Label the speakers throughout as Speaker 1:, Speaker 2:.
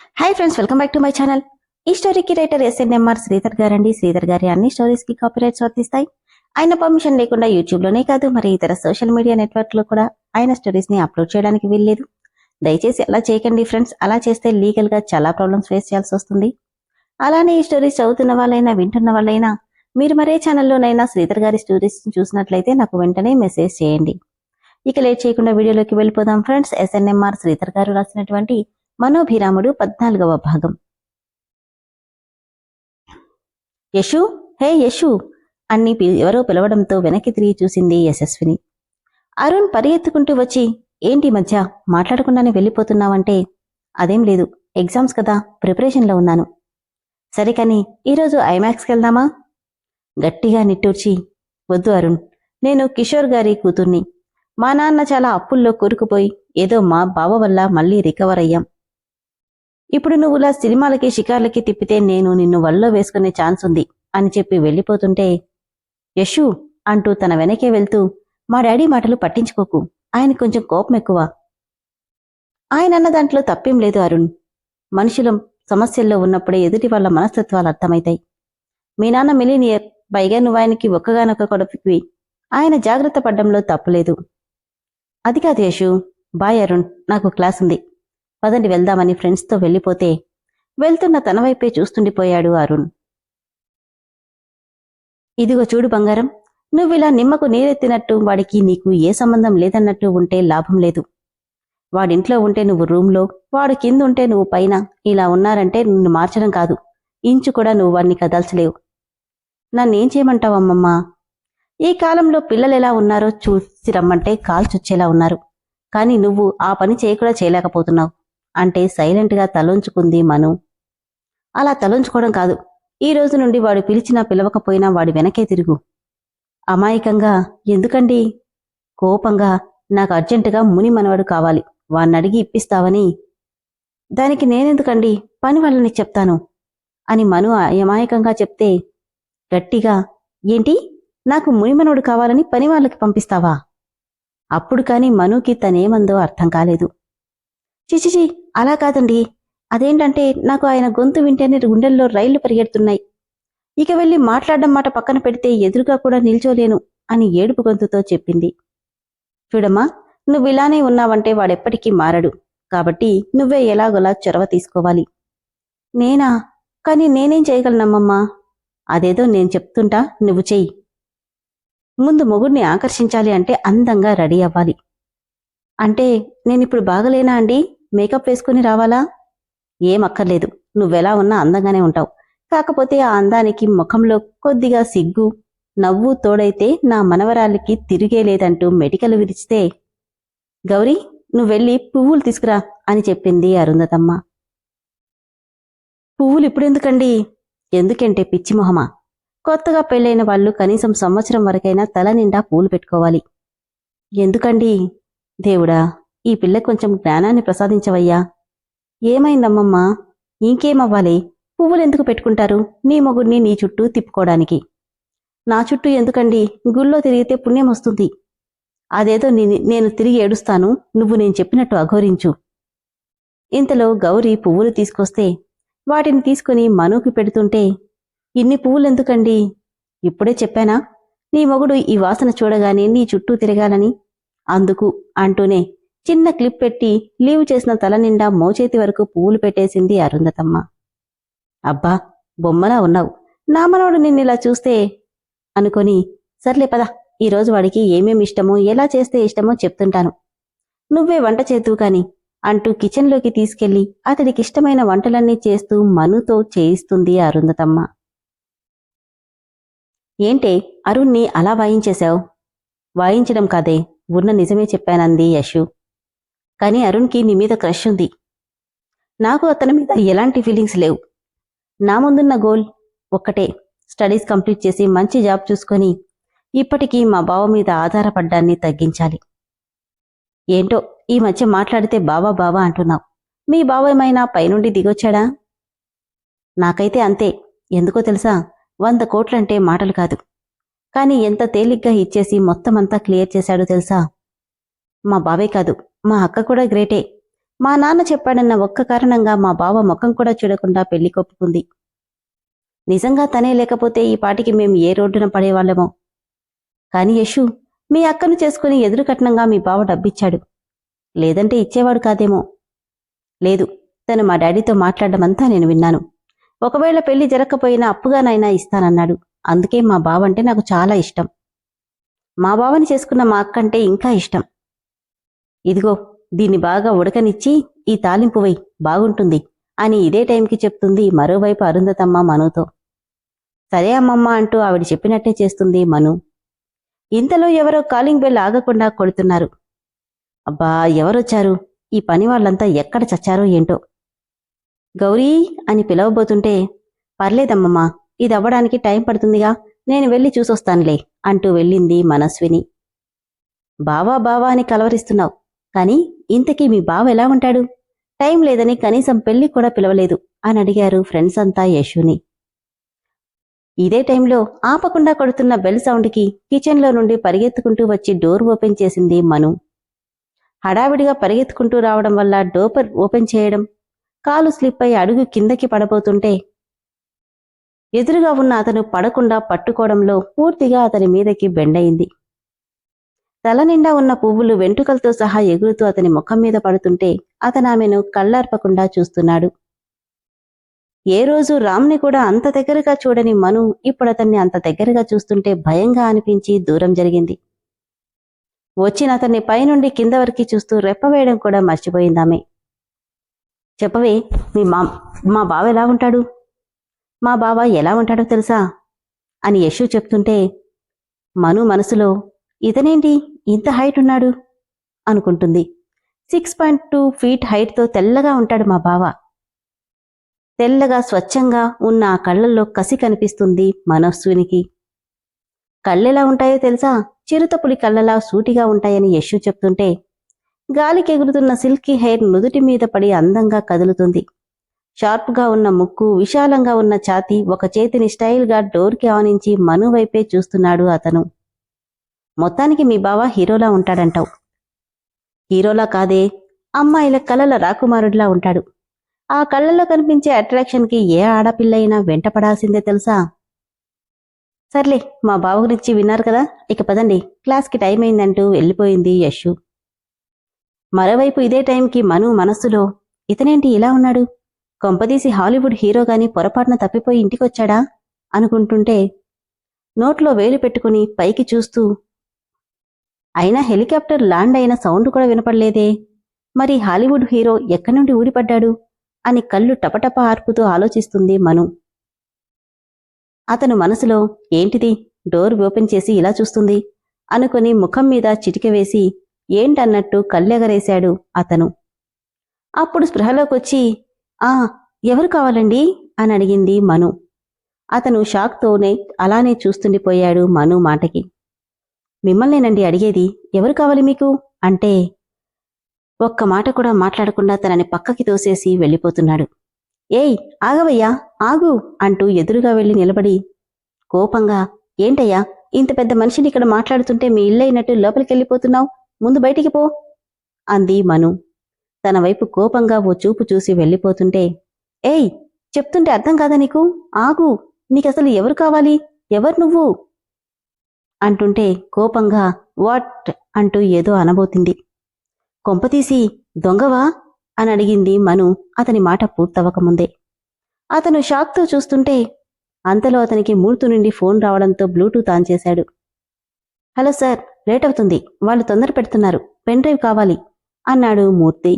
Speaker 1: Hi friends, welcome back to my channel. ఈ స్టోరీకి writer SNMR Sridhar గారండి. శ్రీధర్ గారి అన్ని స్టోరీస్ కి కాపీరైట్స్ వర్తిస్తాయి. ఆయన పర్మిషన్ లేకుండా యూట్యూబ్ లోనే కాదు, మరి ఇతర సోషల్ మీడియా నెట్వర్క్ లో కూడా ఆయన స్టోరీస్ ని అప్లోడ్ చేయడానికి వీల్లేదు. దయచేసి అలా చేయకండి ఫ్రెండ్స్. అలా చేస్తే లీగల్ గా చాలా ప్రాబ్లమ్స్ ఫేస్ చేయాల్సి వస్తుంది. అలానే ఈ స్టోరీస్ చదువుతున్న వాళ్ళైనా వింటున్న వాళ్ళైనా మీరు మరే ఛానల్లోనైనా శ్రీధర్ గారి స్టోరీస్ చూసినట్లయితే నాకు వెంటనే మెసేజ్ చేయండి. ఇక లేట్ చేయకుండా వీడియోలోకి వెళ్ళిపోదాం ఫ్రెండ్స్. ఎస్ఎన్ఎంఆర్ శ్రీధర్ గారు రాసినటువంటి మనోభిరాముడు 14వ భాగం. యశు, హే యశు అన్ని ఎవరో పిలవడంతో వెనక్కి తిరిగి చూసింది యశస్విని. అరుణ్ పరిగెత్తుకుంటూ వచ్చి, ఏంటి మధ్య మాట్లాడకుండానే వెళ్ళిపోతున్నావంటే, అదేం లేదు, ఎగ్జామ్స్ కదా, ప్రిపరేషన్లో ఉన్నాను. సరే కాని ఈరోజు ఐమాక్స్కి వెళ్దామా? గట్టిగా నిట్టూర్చి, వద్దు అరుణ్, నేను కిషోర్ గారి కూతుర్ని. మా నాన్న చాలా అప్పుల్లో కూరుకుపోయి ఏదో మా బావ వల్ల మళ్ళీ రికవర్ అయ్యాం. ఇప్పుడు నువ్వులా సినిమాలకి షికార్లకి తిప్పితే నేను నిన్ను వల్లో వేసుకునే ఛాన్స్ ఉంది అని చెప్పి వెళ్ళిపోతుంటే, యశు అంటూ తన వెనకే వెళ్తూ, మా డాడీ మాటలు పట్టించుకోకు, ఆయన కొంచెం కోపం ఎక్కువ. ఆయన అన్న దాంట్లో తప్పేం లేదు అరుణ్. మనుషులం సమస్యల్లో ఉన్నప్పుడే ఎదుటి వాళ్ళ మనస్తత్వాలు అర్థమవుతాయి. మీ నాన్న మిలీనియర్, పైగా నువ్వాయనకి ఒక్కగానొక్క కొడుకువి. ఆయన జాగ్రత్త పడ్డంలో తప్పులేదు. అది కాదు యశు, బాయ్ అరుణ్, నాకు క్లాస్ ఉంది, పదండి వెళ్దామని ఫ్రెండ్స్తో వెళ్ళిపోతే వెళ్తున్న తన వైపే చూస్తుండిపోయాడు అరుణ్. ఇదిగో చూడు బంగారం, నువ్విలా నిమ్మకు నీరెత్తినట్టు వాడికి నీకు ఏ సంబంధం లేదన్నట్టు ఉంటే లాభం లేదు. వాడింట్లో ఉంటే నువ్వు రూంలో, వాడు కిందుంటే నువ్వు పైన, ఇలా ఉన్నారంటే నిన్ను మార్చడం కాదు, ఇంచు కూడా నువ్వు వాడిని కదల్చలేవు. నన్నేం చేయమంటావమ్మమ్మా? ఈ కాలంలో పిల్లలెలా ఉన్నారో చూసి రమ్మంటే కాల్చొచ్చేలా ఉన్నారు. కాని నువ్వు ఆ పని చేయకుండా చేయలేకపోతున్నావు అంటే సైలెంట్గా తలొంచుకుంది మను. అలా తలొంచుకోవడం కాదు, ఈ రోజు నుండి వాడు పిలిచినా పిలవకపోయినా వాడి వెనకే తిరుగు. అమాయకంగా, ఎందుకండి? కోపంగా, నాకు అర్జెంటుగా ముని మనవడు కావాలి, వాణ్ణడిగి ఇప్పిస్తావని. దానికి నేనెందుకండి, పని వాళ్ళని చెప్తాను అని మను అమాయకంగా చెప్తే, గట్టిగా, ఏంటి, నాకు మునిమనుడు కావాలని పని వాళ్ళకి పంపిస్తావా? అప్పుడు కాని మనుకి తనేమందో అర్థం కాలేదు. చిచిచి, అలా కాదండి, అదేంటంటే నాకు ఆయన గొంతు వింటేనే గుండెల్లో రైళ్లు పరిగెడుతున్నాయి. ఇక వెళ్ళి మాట్లాడడం మాట పక్కన పెడితే ఎదురుగా కూడా నిల్చోలేను అని ఏడుపు గొంతుతో చెప్పింది. చూడమ్మా, నువ్విలానే ఉన్నావంటే వాడెప్పటికీ మారడు, కాబట్టి నువ్వే ఎలాగోలా చొరవ తీసుకోవాలి. నేనా? కాని నేనేం చేయగలనమ్మమ్మా? అదేదో నేను చెప్తుంటా, నువ్వు చెయ్యి. ముందు మొగుడిని ఆకర్షించాలి అంటే అందంగా రెడీ అవ్వాలి. అంటే నేనిప్పుడు బాగలేనా అండి? మేకప్ వేసుకుని రావాలా? ఏం అక్కర్లేదు, నువ్వెలా ఉన్నా అందంగానే ఉంటావు. కాకపోతే ఆ అందానికి ముఖంలో కొద్దిగా సిగ్గు, నవ్వు తోడైతే నా మనవరాలికి తిరిగేలేదంటూ మెడికల్ విరిచితే, గౌరీ, నువ్వెళ్ళి పువ్వులు తీసుకురా అని చెప్పింది అరుంధతమ్మ. పువ్వులు ఇప్పుడెందుకండి? ఎందుకంటే పిచ్చిమొహమా, కొత్తగా పెళ్లైన వాళ్ళు కనీసం సంవత్సరం వరకైనా తల నిండా పూలు పెట్టుకోవాలి. ఎందుకండి? దేవుడా, ఈ పిల్ల కొంచెం జ్ఞానాన్ని ప్రసాదించవయ్యా. ఏమైందమ్మమ్మా? ఇంకేమవ్వాలి, పువ్వులెందుకు పెట్టుకుంటారు? నీ మొగుడిని నీ చుట్టూ తిప్పుకోవడానికి. నా చుట్టూ ఎందుకండి? గుళ్ళో తిరిగితే పుణ్యం వస్తుంది. అదేదో నేను తిరిగి ఏడుస్తాను, నువ్వు నేను చెప్పినట్టు అఘోరించు. ఇంతలో గౌరీ పువ్వులు తీసుకొస్తే వాటిని తీసుకుని మనుకి పెడుతుంటే, ఇన్ని పువ్వులెందుకండి? ఇప్పుడే చెప్పానా నీ మొగుడు ఈ వాసన చూడగానే నీ చుట్టూ తిరగాలని? అందుకు అంటూనే చిన్న క్లిప్ పెట్టి లీవ్ చేసిన తల నిండా మోచేతి వరకు పువ్వులు పెట్టేసింది అరుంధతమ్మ. అబ్బా, బొమ్మలా ఉన్నావు, నా మనవడు నిన్నిలా చూస్తే అనుకొని, సర్లే పద, ఈరోజు వాడికి ఏమేమి ఇష్టమో, ఎలా చేస్తే ఇష్టమో చెప్తుంటాను, నువ్వే వంట చేద్దువు కాని అంటూ కిచెన్లోకి తీసుకెళ్లి అతడికిష్టమైన వంటలన్నీ చేస్తూ మనుతో చేయిస్తుంది అరుంధతమ్మ. ఏంటే అరుణ్ణి అలా వాయించేశావు? వాయించడం కాదే, ఉన్న నిజమే చెప్పానంది యశు. కాని అరుణ్కి నీ మీద క్రష్ ఉంది. నాకు అతని మీద ఎలాంటి ఫీలింగ్స్ లేవు. నా ముందున్న గోల్ ఒక్కటే, స్టడీస్ కంప్లీట్ చేసి మంచి జాబ్ చూసుకొని ఇప్పటికీ మా బావ మీద ఆధారపడ్డాన్ని తగ్గించాలి. ఏంటో ఈ మధ్య మాట్లాడితే బావా బావా అంటున్నావు. మీ బావ ఏమైనా పైనుండి దిగొచ్చాడా? నాకైతే అంతే. ఎందుకో తెలుసా, 100 కోట్లంటే మాటలు కాదు. కాని ఎంత తేలిగ్గా ఇచ్చేసి మొత్తమంతా క్లియర్ చేశాడో తెలుసా? మా బావే కాదు, మా అక్క కూడా గ్రేటే. మా నాన్న చెప్పాడన్న ఒక్క కారణంగా మా బావ ముఖం కూడా చూడకుండా పెళ్లి కొప్పుకుంది. నిజంగా తనే లేకపోతే ఈ పాటికి మేం ఏ రోడ్డున పడేవాళ్లమో. కాని యశు, మీ అక్కను చేసుకుని ఎదురు కట్నంగా మీ బావ డబ్బిచ్చాడు. లేదంటే ఇచ్చేవాడు కాదేమో. లేదు, తను మా డాడీతో మాట్లాడమంతా నేను విన్నాను. ఒకవేళ పెళ్లి జరగకపోయినా అప్పుగానైనా ఇస్తానన్నాడు. అందుకే మా బావంటే నాకు చాలా ఇష్టం. మా బావని చేసుకున్న మా అక్కంటే ఇంకా ఇష్టం. ఇదిగో, దీన్ని బాగా ఉడకనిచ్చి ఈ తాలింపు వెయ్, బాగుంటుంది అని ఇదే టైంకి చెప్తుంది మరోవైపు అరుంధతమ్మ మనుతో. సరే అమ్మమ్మ అంటూ ఆవిడ చెప్పినట్టే చేస్తుంది మను. ఇంతలో ఎవరో కాలింగ్ బెల్ ఆగకుండా కొడుతున్నారు. అబ్బా, ఎవరొచ్చారు? ఈ పని వాళ్ళంతా ఎక్కడ చచ్చారో ఏంటో. గౌరీ అని పిలవబోతుంటే, పర్లేదమ్మమ్మా, ఇదవ్వడానికి టైం పడుతుందిగా, నేను వెళ్ళి చూసొస్తానులే అంటూ వెళ్ళింది మనస్విని. బావా బావా అని కలవరిస్తున్నావు, కాని ఇంతకీ మీ బావ ఎలా ఉంటాడు? టైం లేదని కనీసం పెళ్లి కూడా పిలవలేదు అని అడిగారు ఫ్రెండ్స్ అంతా యశుని. ఇదే టైంలో ఆపకుండా కొడుతున్న బెల్ సౌండ్కి కిచెన్లో నుండి పరిగెత్తుకుంటూ వచ్చి డోర్ ఓపెన్ చేసింది మను. హడావిడిగా పరిగెత్తుకుంటూ రావడం వల్ల డోర్ ఓపెన్ చేయడం, కాలు స్లిప్ అయి అడుగు కిందకి పడబోతుంటే ఎదురుగా ఉన్న అతను పడకుండా పట్టుకోవడంలో పూర్తిగా అతని మీదకి బెండయింది. తల నిండా ఉన్న పువ్వులు వెంట్రుకలతో సహా ఎగురుతూ అతని ముఖం మీద పడుతుంటే అతనామెను కళ్ళార్పకుండా చూస్తున్నాడు. ఏ రోజు రామ్ని కూడా అంత దగ్గరగా చూడని మను ఇప్పుడతన్ని అంత దగ్గరగా చూస్తుంటే భయంగా అనిపించి దూరం జరిగింది. వచ్చిన అతన్ని పైనుండి కింద వరకు చూస్తూ రెప్పవేయడం కూడా మర్చిపోయిందామె. చెప్పవే, మా బావ ఎలా ఉంటాడు? మా బావ ఎలా ఉంటాడో తెలుసా అని యశు చెప్తుంటే మను మనసులో, ఇతనేంటి ఇంత హైట్ ఉన్నాడు అనుకుంటుంది. 6.2 ఫీట్ హైట్తో తెల్లగా ఉంటాడు మా బావ. తెల్లగా స్వచ్ఛంగా ఉన్న ఆ కళ్లల్లో కసి కనిపిస్తుంది మనస్వినికి. కళ్ళెలా ఉంటాయో తెలుసా? చిరుతపులి కళ్ళలా సూటిగా ఉంటాయని యశు చెప్తుంటే గాలికి ఎగురుతున్న సిల్కీ హెయిర్ నుదుటి మీద పడి అందంగా కదులుతుంది. షార్ప్గా ఉన్న ముక్కు, విశాలంగా ఉన్న ఛాతీ, ఒక చేతిని స్టైల్గా డోర్కి ఆనించి మను వైపే చూస్తున్నాడు అతను. మొత్తానికి మీ బావ హీరోలా ఉంటాడంటావు. హీరోలా కాదే, అమ్మాయిల కలల రాకుమారుడిలా ఉంటాడు. ఆ కళ్ళల్లో కనిపించే అట్రాక్షన్కి ఏ ఆడపిల్లైనా వెంటపడాల్సిందే తెలుసా? సర్లే, మా బావ గురించి విన్నారు కదా, ఇక పదండి, క్లాస్కి టైం అయిందంటూ వెళ్ళిపోయింది యశు. మరోవైపు ఇదే టైంకి మను మనస్సులో, ఇతనేంటి ఇలా ఉన్నాడు? కొంపదీసి హాలీవుడ్ హీరోగాని పొరపాటున తప్పిపోయి ఇంటికొచ్చాడా అనుకుంటుంటే నోట్లో వేలు పెట్టుకుని పైకి చూస్తూ, అయినా హెలికాప్టర్ ల్యాండ్ అయిన సౌండ్ కూడా వినపడలేదే, మరి హాలీవుడ్ హీరో ఎక్కడి నుండి ఊడిపడ్డాడు అని కళ్ళు టపటప ఆర్పుతూ ఆలోచిస్తుంది మను. అతను మనసులో, ఏంటిది డోర్ ఓపెన్ చేసి ఇలా చూస్తుంది అనుకుని ముఖం మీద చిటిక వేసి ఏంటన్నట్టు కళ్ళెగరేశాడు అతను. అప్పుడు స్పృహలోకొచ్చి, ఎవరు కావాలండి అని అడిగింది మను. అతను షాక్తోనే అలానే చూస్తుండిపోయాడు మను మాటకి. మిమ్మల్నేనండి అడిగేది, ఎవరు కావాలి మీకు అంటే ఒక్క మాట కూడా మాట్లాడకుండా తనని పక్కకి తోసేసి వెళ్ళిపోతున్నాడు. ఏయ్ ఆగవయ్యా, ఆగు అంటూ ఎదురుగా వెళ్లి నిలబడి కోపంగా, ఏంటయ్యా ఇంత పెద్ద మనిషిని ఇక్కడ మాట్లాడుతుంటే మీ ఇల్లైనట్టు లోపలికెళ్ళిపోతున్నావు, ముందు బయటికి పో అంది మను. తన వైపు కోపంగా ఓ చూపు చూసి వెళ్ళిపోతుంటే, ఏయ్ చెప్తుంటే అర్థం కాదా నీకు? ఆగు, నీకసలు ఎవరు కావాలి, ఎవరు నువ్వు అంటుంటే కోపంగా వాట్ అంటూ ఏదో అనబోతుంది. కొంపతీసి దొంగవా అని అడిగింది మను అతని మాట పూర్తవకముందే. అతను షాక్తో చూస్తుంటే అంతలో అతనికి మూర్తు నుండి ఫోన్ రావడంతో బ్లూటూత్ ఆన్ చేశాడు. హలో సార్, లేట్ అవుతుంది, వాళ్ళు తొందర పెడుతున్నారు, పెన్ డ్రైవ్ కావాలి అన్నాడు మూర్తి.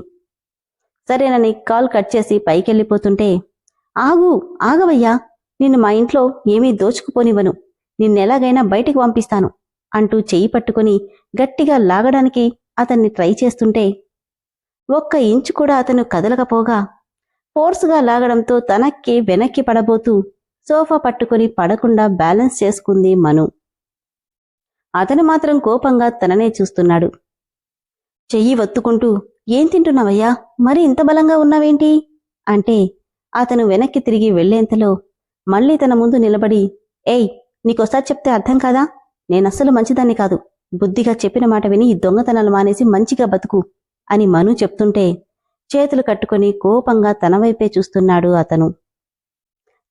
Speaker 1: సరేనని కాల్ కట్ చేసి పైకెళ్ళిపోతుంటే, ఆగవయ్యా, నిన్ను మా ఇంట్లో ఏమీ దోచుకుపోనివ్వను, నిన్నెలాగైనా బయటికి పంపిస్తాను అంటూ చెయ్యి పట్టుకుని గట్టిగా లాగడానికి అతన్ని ట్రై చేస్తుంటే ఒక్క ఇంచు కూడా అతను కదలకపోగా ఫోర్స్గా లాగడంతో తనక్కి వెనక్కి పడబోతూ సోఫా పట్టుకుని పడకుండా బ్యాలెన్స్ చేసుకుంది మను. అతను మాత్రం కోపంగా తననే చూస్తున్నాడు. చెయ్యి వత్తుకుంటూ, ఏం తింటున్నావయ్యా, మరి ఇంత బలంగా ఉన్నావేంటి అంటే అతను వెనక్కి తిరిగి వెళ్లేంతలో మళ్లీ తన ముందు నిలబడి, ఏయ్ నీకోసారి చెప్తే అర్థం కాదా, నేనస్సలు మంచిదాన్ని కాదు, బుద్ధిగా చెప్పిన మాట విని ఈ దొంగతనాలు మానేసి మంచిగా బతుకు అని మను చెప్తుంటే చేతులు కట్టుకుని కోపంగా తన వైపే చూస్తున్నాడు అతను.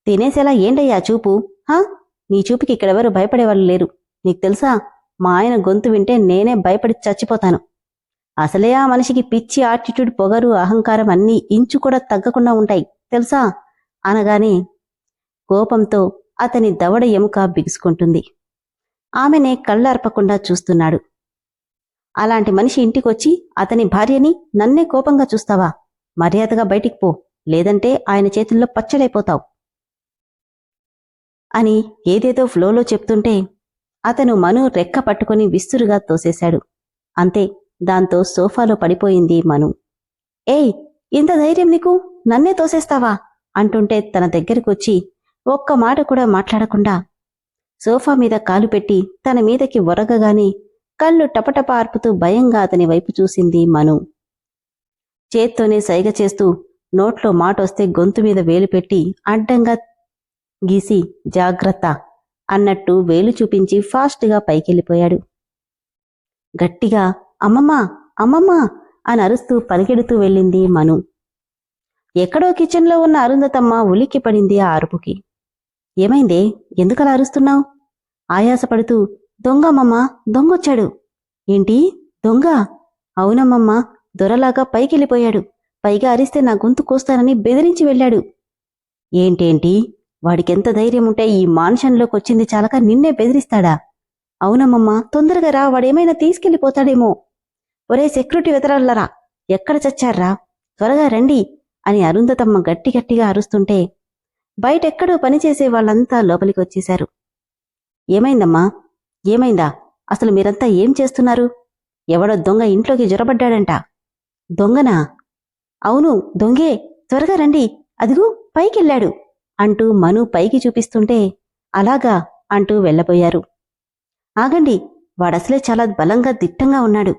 Speaker 1: తినేసేలా ఏంటయ్యా చూపు? హా, నీ చూపుకి ఇక్కడెవరూ భయపడేవాళ్ళు లేరు. నీకు తెలుసా, మా ఆయన గొంతు వింటే నేనే భయపడి చచ్చిపోతాను. అసలే ఆ మనిషికి పిచ్చి ఆటిట్యూడ్, పొగరు, అహంకారం అన్నీ ఇంచు కూడా తగ్గకుండా ఉంటాయి తెలుసా అనగానే కోపంతో అతని దవడ ఎముక బిగుసుకుంటుంది. ఆమెనే కళ్ళర్పకుండా చూస్తున్నాడు. అలాంటి మనిషి ఇంటికొచ్చి అతని భార్యని నన్నే కోపంగా చూస్తావా? మర్యాదగా బయటికి పో, లేదంటే ఆయన చేతుల్లో పచ్చడైపోతావు అని ఏదేదో ఫ్లోలో చెప్తుంటే అతను మను రెక్క పట్టుకుని విస్తురుగా తోసేశాడు. అంతే, దాంతో సోఫాలో పడిపోయింది మను. ఏయ్, ఇంత ధైర్యం నీకు? నన్నే తోసేస్తావా అంటుంటే తన దగ్గరకొచ్చి ఒక్క మాట కూడా మాట్లాడకుండా సోఫా మీద కాలు పెట్టి తన మీదకి ఒరగగానే కళ్ళు టపటప ఆర్పుతూ భయంగా అతని వైపు చూసింది మను. చేత్తోనే సైగ చేస్తూ నోట్లో మాటొస్తే గొంతు మీద వేలు పెట్టి అడ్డంగా గీసి జాగ్రత్త అన్నట్టు వేలు చూపించి ఫాస్ట్గా పైకెళ్ళిపోయాడు. గట్టిగా అమ్మమ్మా అమ్మమ్మా అని అరుస్తూ పరిగెడుతూ వెళ్ళింది మను. ఎక్కడో కిచెన్లో ఉన్న అరుంధతమ్మ ఉలిక్కిపడింది ఆ అరుపుకి. ఏమైందే, ఎందుకలా అరుస్తున్నావు? ఆయాసపడుతూ దొంగమ్మమ్మా, దొంగొచ్చాడు. ఏంటి దొంగ? అవునమ్మమ్మా, దొరలాగా పైకెళ్ళిపోయాడు. పైగా అరిస్తే నా గొంతు కోస్తానని బెదిరించి వెళ్ళాడు. ఏంటేంటి, వాడికెంత ధైర్యముంటే ఈ మాన్షన్లోకొచ్చింది చాలక నిన్నే బెదిరిస్తాడా? అవునమ్మమ్మా, తొందరగా రా, వాడేమైనా తీసుకెళ్ళిపోతాడేమో. ఒరే సెక్యూరిటీ వెతరాళ్ళరా, ఎక్కడ చచ్చారా, త్వరగా రండి అని అరుంధతమ్మ గట్టిగట్టిగా అరుస్తుంటే బయటెక్కడో పనిచేసే వాళ్ళంతా లోపలికొచ్చేశారు. ఏమైందమ్మా, ఏమైందా? అసలు మీరంతా ఏం చేస్తున్నారు? ఎవడో దొంగ ఇంట్లోకి జొరబడ్డాడంట. దొంగనా? అవును, దొంగే, త్వరగా రండి, అదిగో పైకెళ్ళాడు అంటూ మను పైకి చూపిస్తుంటే అలాగా అంటూ వెళ్ళబోయారు. ఆగండి, వాడసలే చాలా బలంగా దిట్టంగా ఉన్నాడు.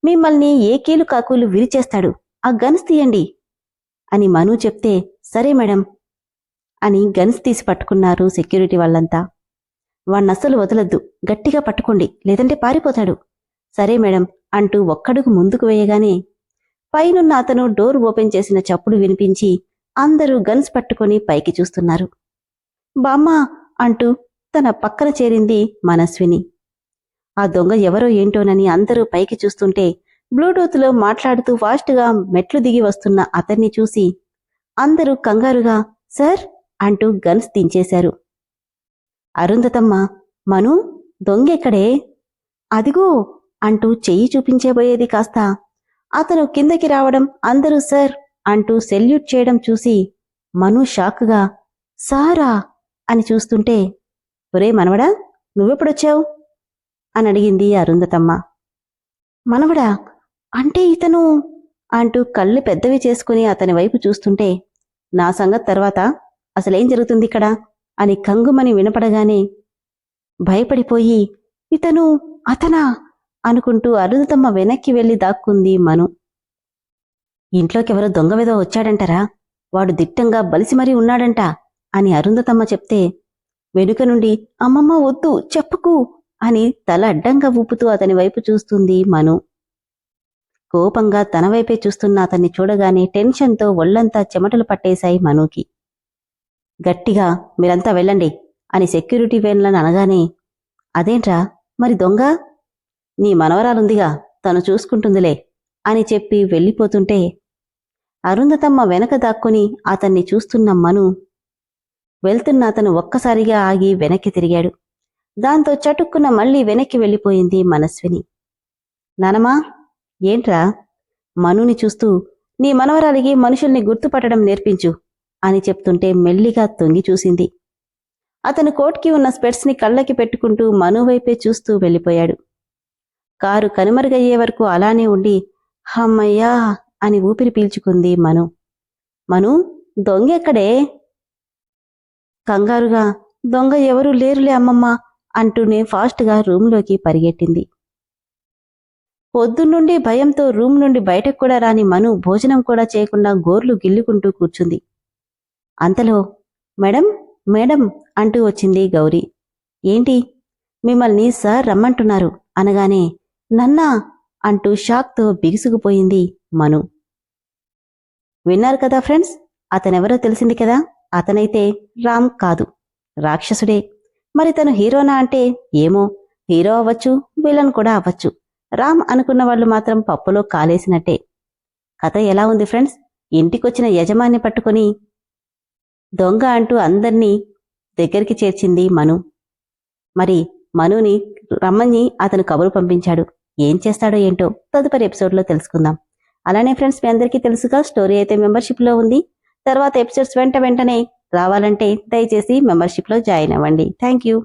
Speaker 1: మిమ్మల్ని ఏ కీలు కాకులు విరిచేస్తాడు. ఆ గన్స్ తీయండి అని మను చెప్తే సరే మేడం అని గన్స్ తీసి పట్టుకున్నారు సెక్యూరిటీ వాళ్ళంతా. వాణ్ణస్సలు వదలొద్దు, గట్టిగా పట్టుకోండి, లేదంటే పారిపోతాడు. సరే మేడం అంటూ ఒక్కడుగు ముందుకు వేయగానే పైనున్న అతను డోర్ ఓపెన్ చేసిన చప్పుడు వినిపించి అందరూ గన్స్ పట్టుకుని పైకి చూస్తున్నారు. బామ్మా అంటూ తన పక్కన చేరింది మనస్విని. ఆ దొంగ ఎవరో ఏంటోనని అందరూ పైకి చూస్తుంటే బ్లూటూత్లో మాట్లాడుతూ ఫాస్ట్గా మెట్లు దిగి వస్తున్న అతన్ని చూసి అందరూ కంగారుగా సార్ అంటూ గన్స్ దించేశారు. అరుంధతమ్మ, మను, దొంగెక్కడే? అదిగో అంటూ చెయ్యి చూపించబోయేది కాస్త అతను కిందకి రావడం, అందరూ సార్ అంటూ సెల్యూట్ చేయడం చూసి మను షాక్గా సారా అని చూస్తుంటే ఒరే మనవడా, నువ్వెప్పుడొచ్చావు అని అడిగింది అరుంధతమ్మ. మనవడా అంటే ఇతను అంటూ కళ్ళు పెద్దవి చేసుకుని అతని వైపు చూస్తుంటే నా సంగతి తర్వాత, అసలేం జరుగుతుంది ఇక్కడ అని కంగుమని వినపడగానే భయపడిపోయి ఇతను అతనా అనుకుంటూ అరుంధతమ్మ వెనక్కి వెళ్లి దాక్కుంది మను. ఇంట్లోకెవరో దొంగవేదో వచ్చాడంటారా, వాడు దిట్టంగా బలిసి మరీ ఉన్నాడంట అని అరుంధతమ్మ చెప్తే వెనుక నుండి అమ్మమ్మ వద్దు చెప్పకు అని తల అడ్డంగా ఊపుతూ అతని వైపు చూస్తుంది మను. కోపంగా తన వైపే చూస్తున్న అతన్ని చూడగానే టెన్షన్తో ఒళ్లంతా చెమటలు పట్టేశాయి మనుకి. గట్టిగా మీరంతా వెళ్ళండి అని సెక్యూరిటీ వేన్లను అనగానే అదేంట్రా, మరి దొంగ? నీ మనవరాలుందిగా, తను చూసుకుంటుందిలే అని చెప్పి వెళ్ళిపోతుంటే అరుంధతమ్మ వెనక దాక్కుని అతన్ని చూస్తున్న మను వెళ్తున్న అతను ఒక్కసారిగా ఆగి వెనక్కి తిరిగాడు. దాంతో చటుక్కున మళ్లీ వెనక్కి వెళ్ళిపోయింది మనస్విని. నానమ్మా, ఏంట్రా? మనుని చూస్తూ నీ మనవరాలికి మనుషుల్ని గుర్తుపట్టడం నేర్పించు అని చెప్తుంటే మెల్లిగా తొంగి చూసింది. అతను కోట్కి ఉన్న స్పెట్స్ని కళ్ళకి పెట్టుకుంటూ మను వైపే చూస్తూ వెళ్ళిపోయాడు. కారు కనుమరుగయ్యే వరకు అలానే ఉండి హమ్మయ్యా అని ఊపిరి పీల్చుకుంది మను. మను, దొంగెక్కడే? కంగారుగా దొంగ ఎవరూ లేరులే అమ్మమ్మ అంటూనే ఫాస్ట్గా రూంలోకి పరిగెట్టింది. పొద్దున్నుండి భయంతో రూమ్ నుండి బయటకు కూడా రాని మను భోజనం కూడా చేయకుండా గోర్లు గిల్లుకుంటూ కూర్చుంది. అంతలో మేడం మేడం అంటూ వచ్చింది గౌరీ. ఏంటి, మిమ్మల్ని సార్ రమ్మంటున్నారు అనగానే నన్నా అంటూ షాక్తో బిగుసుకుపోయింది మను. విన్నారు కదా ఫ్రెండ్స్, అతనెవరో తెలిసింది కదా. అతనైతే రామ్ కాదు, రాక్షసుడే. మరి తను హీరోనా అంటే ఏమో, హీరో అవ్వచ్చు, విలన్ కూడా అవ్వచ్చు. రామ్ అనుకున్న వాళ్ళు మాత్రం పప్పులో కాలేసినట్టే. కథ ఎలా ఉంది ఫ్రెండ్స్? ఇంటికొచ్చిన యజమాన్ని పట్టుకొని దొంగ అంటూ అందర్నీ దగ్గరికి చేర్చింది మను. మరి మనుని రమ్మని అతను కబురు పంపించాడు. ఏం చేస్తాడో ఏంటో తదుపరి ఎపిసోడ్లో తెలుసుకుందాం. అలానే ఫ్రెండ్స్, మీ అందరికీ తెలుసుగా, స్టోరీ అయితే మెంబర్షిప్లో ఉంది. తర్వాత ఎపిసోడ్స్ వెంటనే రావాలంటే దయచేసి మెంబర్షిప్లో జాయిన్ అవ్వండి. Thank you.